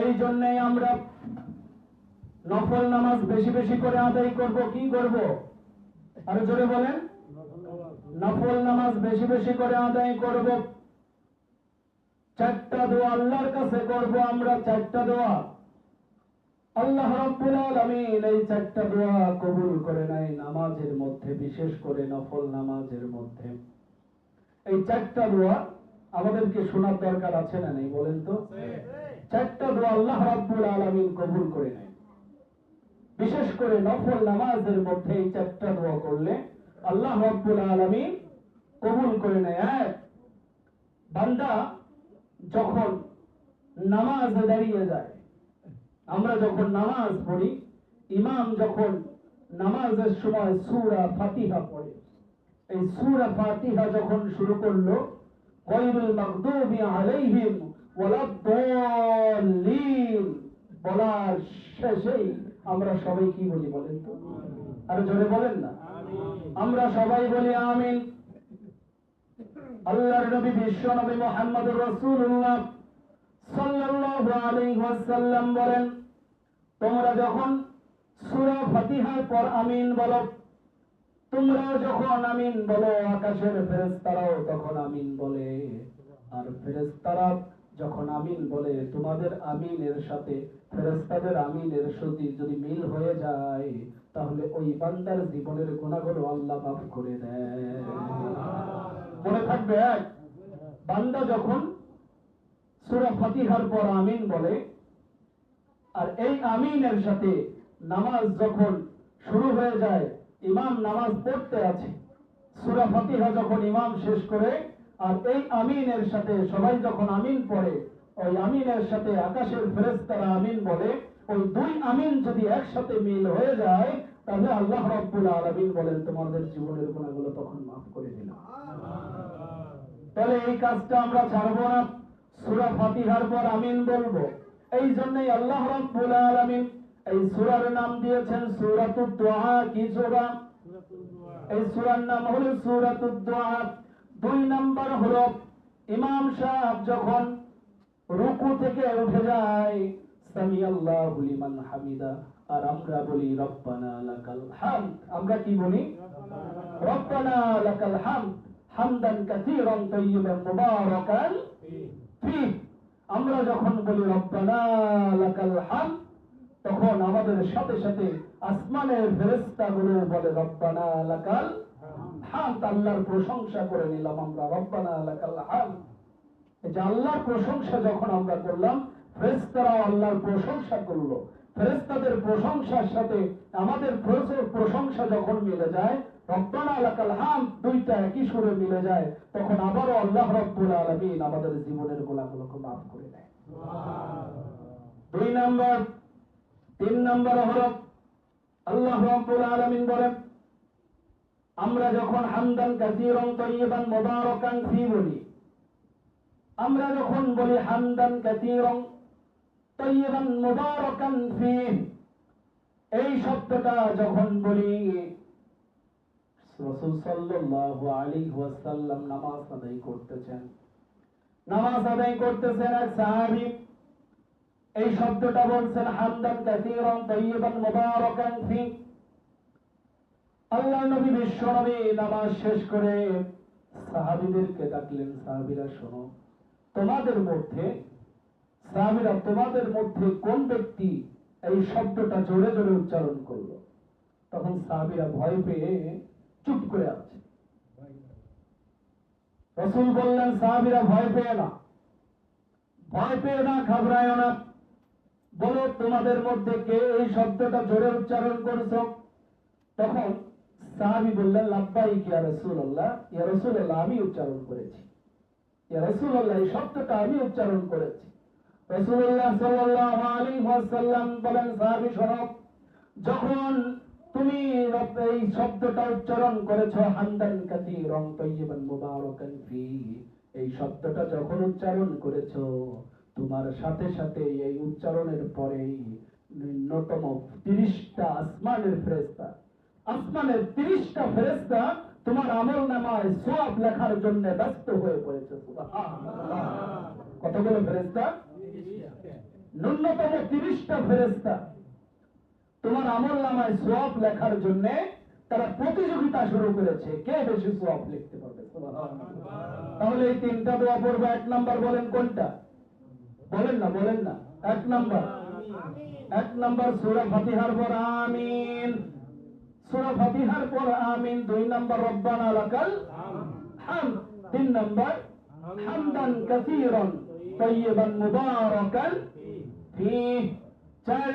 এই জন্যই আমরা নফল নামাজ বেশি বেশি করে আদায় করব। কি করব? আরো জোরে বলেন। নফল নামাজ বেশি বেশি করে আদায় করব। চারটা দোয়া আল্লাহর কাছে করব আমরা, চারটা দোয়া। আল্লাহ রাব্বুল আলামিন এই চারটা দোয়া কবুল করে নেয় নামাজের মধ্যে, বিশেষ করে নফল নামাজের মধ্যে। এই চারটা দোয়া আমাদেরকে শোনার দরকার আছে না নেই বলেন তো? চারটা দোয়া আল্লাহ রাব্বুল আলামিন কবুল করে নেয়, বিশেষ করে নফল নামাজের মধ্যে এই চারটা দোয়া করলে আল্লাহ রাব্বুল আলামিন কবুল করে নেয়। বান্দা যখন নামাজে দাঁড়িয়ে যায়, আমরা যখন নামাজ পড়ি, ইমাম যখন নামাজের সময় সূরা ফাতিহা পড়ে, এই সূরা ফাতিহা যখন শুরু করলো, গায়রুল মাগদুবি আলাইহিম ওয়ালাদ-দাল্লিন বলার শেষেই আমরা সবাই কি বলি বলেন তো? আর জোরে বলেন না। আমরা সবাই বলি আমিন। আল্লাহর নবী বিশ্ব নবী মুহাম্মদুর রাসূলুল্লাহ সাল্লাল্লাহু আলাইহি ওয়াসাল্লাম বলেন, তোমরা যখন সূরা ফাতিহার পর আমিন বলো, তোমরা যখন আমিন বলো, আকাশের ফেরেশতারাও তখন আমিন বলে। আর ফেরেশতারা যখন আমিন বলে, তোমাদের আমিনের সাথে ফেরেশতাদের আমিনের সাথে যদি মিল হয়ে যায়, তাহলে ওই বান্দার জীবনের গুনাহগুলো আল্লাহ মাফ করে দেয়। মনে থাকবে, বান্দা যখন সূরা ফাতিহার পর আমিন বলে, আর এই আমিনের সাথে নামাজ যখন শুরু হয়ে যায়, ইমাম নামাজ পড়তে আছে, সূরা ফাতিহা যখন ইমাম শেষ করে, আর এই আমিনের সাথে সবাই যখন আমিন পড়ে, ওই আমিনের সাথে আকাশের ফেরেশতারা আমিন বলে, ওই দুই আমিন যদি একসাথে মিল হয়ে যায়, তাহলে আল্লাহ রাব্বুল আলামিন বলেন তোমাদের জীবনের গুনাহগুলো তখন মাফ করে দিলাম। তাহলে এই কাজটা আমরা ছাড়বো না, সূরা ফাতিহার পর আমিন বলবো। এই জন্যই আল্লাহ রাব্বুল আলামিন এই সূরার নাম দিয়েছেন সূরাতুদ দুআ। কি সূরা? এই সূরার নাম হলো সূরাতুদ দুআ। 2 নাম্বার হলো ইমাম সাহেব যখন রুকু থেকে উঠে যায়, সামিআল্লাহু লিমান হামিদা, আর আমরা বলি রব্বানা লাকাল হামদ। আমরা কি বলি? রব্বানা লাকাল হামদ হামদান কাসীরান তাইয়িবান মুবারাকান ফীহ। আমরা যখন বলি রব্বানা লাকাল হামদ, তখন আমাদের সাথে সাথে আসমানের ফেরেশতাগুলো বলে রব্বানা লাকাল হামদ। আল্লাহর প্রশংসা করে নিলাম আমরা, রব্বানা লাকাল হামদ। এই যে আল্লাহর প্রশংসা যখন আমরা করলাম, ফেরেশতারাও আল্লাহর প্রশংসা করলো। ফেরেশতাদের প্রশংসার সাথে আমাদের প্রশংসা যখন মিলে যায়, রব্বানা লাকাল হামদ দুইটা একই সুরে মিলে যায়, তখন আবারও আল্লাহ রাব্বুল আলামিন আমাদের জীবনের গুনাহগুলোকে মাফ করে দেয়। 2 নাম্বার। 3 নাম্বার হলো আল্লাহ রাব্বুল আলামিন বলেন, আমরা যখন হামদান কাসীরান তাইয়িবান মুবারাকান ফী বলি, আমরা যখন বলি হামদান কাসীরান তাইয়িবান মুবারাকান ফী, এই শব্দটা যখন বলি, রাসূল সাল্লাল্লাহু আলাইহি ওয়াসাল্লাম নামাজ আদায় করতেছেন, এক সাহাবী এই শব্দটা বলছেন হামদান কাসীরান তাইয়িবান মুবারাকান ফী। আল্লাহর নবী বিশ্ব নবী নামাজ শেষ করে সাহাবীদেরকে ডাকলেন, সাহাবীরা শোনো, তোমাদের মধ্যে কোন ব্যক্তি এই শব্দটা জোরে জোরে উচ্চারণ করলো? তখন সাহাবীরা ভয় পেয়ে চুপ করে আছে। রাসূল বললেন, সাহাবীরা ভয় পেয়ে না, ঘাবড়ায় না, বলো তোমাদের মধ্যে কে এই শব্দটা জোরে উচ্চারণ করছো? তখন সাহাবী বললেন, লাব্বাইক ইয়া রাসূলুল্লাহ, ইয়া রাসূলুল্লাহ আমি উচ্চারণ করেছি, ইয়া রাসূলুল্লাহ এই শব্দটা আমি উচ্চারণ করেছি। রাসূলুল্লাহ সাল্লাল্লাহু আলাইহি ওয়াসাল্লাম বলেন, সাহাবী শোনো, যখন তুমি এই শব্দটা উচ্চারণ করেছো হামদান কাসীরান তাইয়িবান মুবারাকান ফী, এই শব্দটা যখন উচ্চারণ করেছো, তোমার সাথে সাথে এই উচ্চারণের পরেই ন্যূনতম 30টা আসমানের ফেরেশতা তোমার আমলনামায় সওয়াব লেখার জন্য ব্যস্ত হয়ে পড়েছে। সুবহানাল্লাহ। কতগুলো ফেরেশতা? ন্যূনতম 30টা ফেরেশতা তোমার আমলনামায় সওয়াব লেখার জন্য তারা প্রতিযোগিতা শুরু করেছে, কে বেশি সওয়াব লিখতে পারবে। সুবহানাল্লাহ। তাহলে এই তিনটা দোয়া পড়বো। 1 নাম্বার বলেন কোনটা? বলেন না। 1 নাম্বার সূরা ফাতিহার পর আমিন। সূরা ফাতিহার পর আমিন। 2 নাম্বার রব্বানা লাকাল হামদ। 3 নাম্বার হামদান কাসীরান তাইয়িবান মুবারাকান ফীহ। 4